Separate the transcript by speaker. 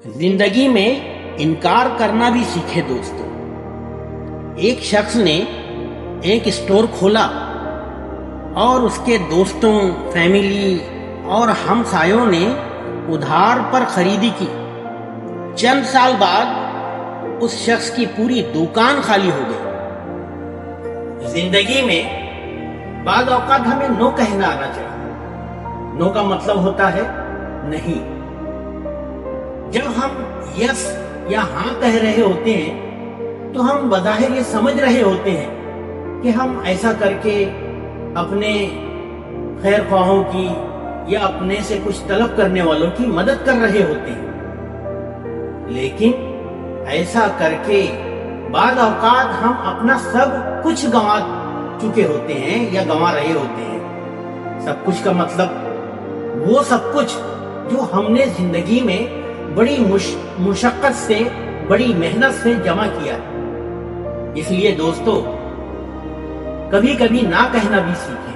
Speaker 1: زندگی میں انکار کرنا بھی سیکھے دوستو۔ ایک شخص نے ایک اسٹور کھولا اور اس کے دوستوں، فیملی اور ہمسایوں نے ادھار پر خریدی کی۔ چند سال بعد اس شخص کی پوری دکان خالی ہو گئی۔ زندگی میں بعض اوقات ہمیں نو کہنا آنا چاہیے۔ نو کا مطلب ہوتا ہے نہیں۔ جب ہم یس یا ہاں کہہ رہے ہوتے ہیں تو ہم بظاہر یہ سمجھ رہے ہوتے ہیں کہ ہم ایسا کر کے اپنے خیر خواہوں کی یا اپنے سے کچھ طلب کرنے والوں کی مدد کر رہے ہوتے ہیں، لیکن ایسا کر کے بعض اوقات ہم اپنا سب کچھ گنوا چکے ہوتے ہیں یا گنوا رہے ہوتے ہیں۔ سب کچھ کا مطلب وہ سب کچھ جو ہم نے زندگی میں بڑی مشقت سے، بڑی محنت سے جمع کیا ہے۔ اس لیے دوستو، کبھی کبھی نہ کہنا بھی سیکھیں۔